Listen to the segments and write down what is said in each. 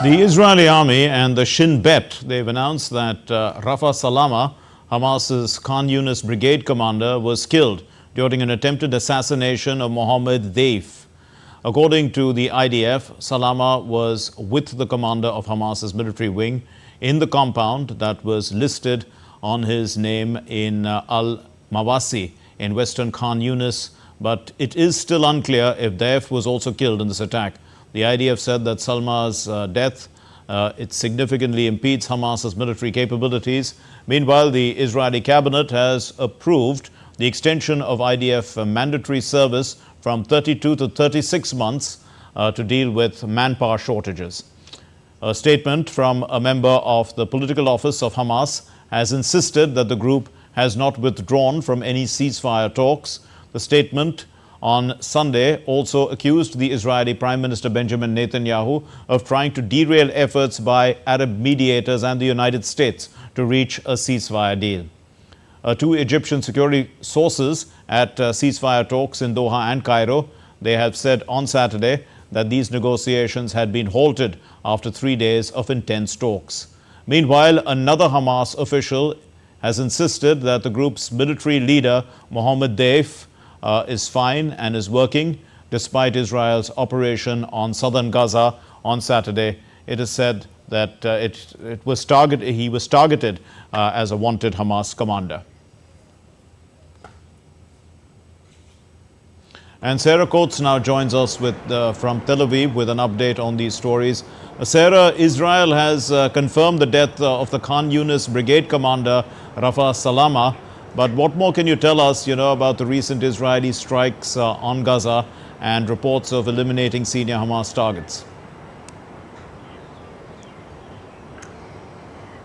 The Israeli army and the Shin Bet, they've announced that Rafa Salama, Hamas's Khan Younis brigade commander, was killed during an attempted assassination of Mohammed Deif. According to the IDF, Salama was with the commander of Hamas's military wing in the compound that was listed on his name in Al-Mawasi in western Khan Younis, but it is still unclear if Deif was also killed in this attack. The IDF said that Salma's death it significantly impedes Hamas's military capabilities. Meanwhile, the Israeli cabinet has approved the extension of IDF mandatory service from 32 to 36 months to deal with manpower shortages. A statement from a member of the political office of Hamas has insisted that the group has not withdrawn from any ceasefire talks. The statement on Sunday also accused the Israeli Prime Minister Benjamin Netanyahu of trying to derail efforts by Arab mediators and the United States to reach a ceasefire deal. Two Egyptian security sources at ceasefire talks in Doha and Cairo, they have said on Saturday that these negotiations had been halted after 3 days of intense talks. Meanwhile, another Hamas official has insisted that the group's military leader, Mohammed Deif, is fine and is working despite Israel's operation on southern Gaza on Saturday. It is said that he was targeted as a wanted Hamas commander. And Sarah Coates now joins us from Tel Aviv with an update on these stories. Sarah, Israel has confirmed the death of the Khan Younis brigade commander Rafa Salama. But what more can you tell us, about the recent Israeli strikes on Gaza and reports of eliminating senior Hamas targets?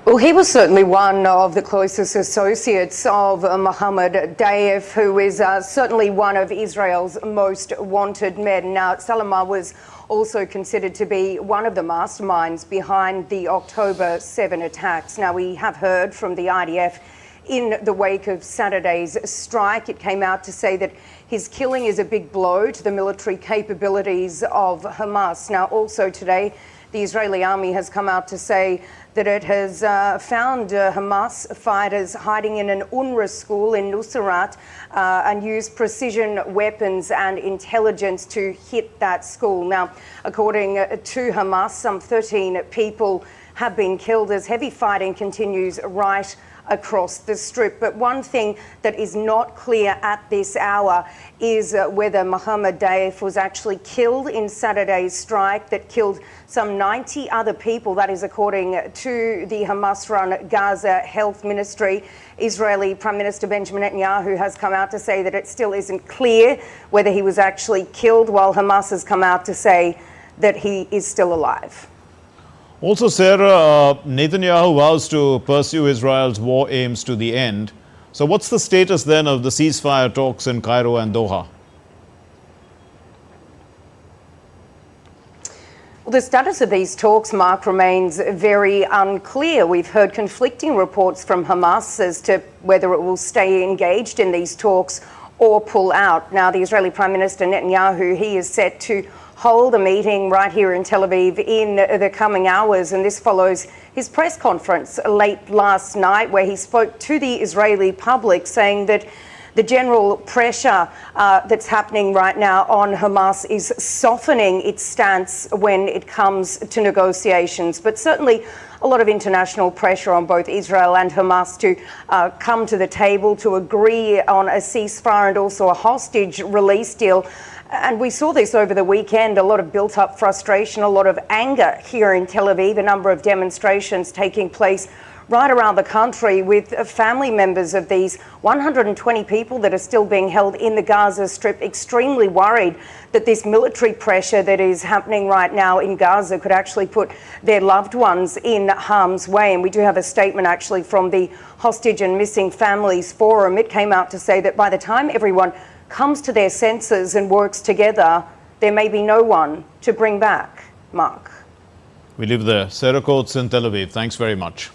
Well, he was certainly one of the closest associates of Mohammed Deif, who is certainly one of Israel's most wanted men. Now, Salama was also considered to be one of the masterminds behind the October 7 attacks. Now, we have heard from the IDF in the wake of Saturday's strike. It came out to say that his killing is a big blow to the military capabilities of Hamas. Now, also today, the Israeli army has come out to say that it has found Hamas fighters hiding in an UNRWA school in Nusrat and used precision weapons and intelligence to hit that school. Now, according to Hamas, some 13 people have been killed as heavy fighting continues right across the strip. But one thing that is not clear at this hour is whether Mohammed Deif was actually killed in Saturday's strike that killed some 90 other people. That is according to the Hamas-run Gaza Health Ministry. Israeli Prime Minister Benjamin Netanyahu has come out to say that it still isn't clear whether he was actually killed, while Hamas has come out to say that he is still alive. Also, Sarah, Netanyahu vows to pursue Israel's war aims to the end. So what's the status then of the ceasefire talks in Cairo and Doha? Well, the status of these talks, Mark, remains very unclear. We've heard conflicting reports from Hamas as to whether it will stay engaged in these talks or pull out. Now, the Israeli Prime Minister Netanyahu, he is set to hold a meeting right here in Tel Aviv in the coming hours, and this follows his press conference late last night where he spoke to the Israeli public saying that the general pressure that's happening right now on Hamas is softening its stance when it comes to negotiations. But certainly a lot of international pressure on both Israel and Hamas to come to the table to agree on a ceasefire and also a hostage release deal. And we saw this over the weekend, a lot of built-up frustration, a lot of anger here in Tel Aviv, a number of demonstrations taking place right around the country with family members of these 120 people that are still being held in the Gaza Strip, extremely worried that this military pressure that is happening right now in Gaza could actually put their loved ones in harm's way. And we do have a statement actually from the Hostage and Missing Families Forum. It came out to say that by the time everyone comes to their senses and works together, there may be no one to bring back. Mark. We leave there. Sarah Coates in Tel Aviv. Thanks very much.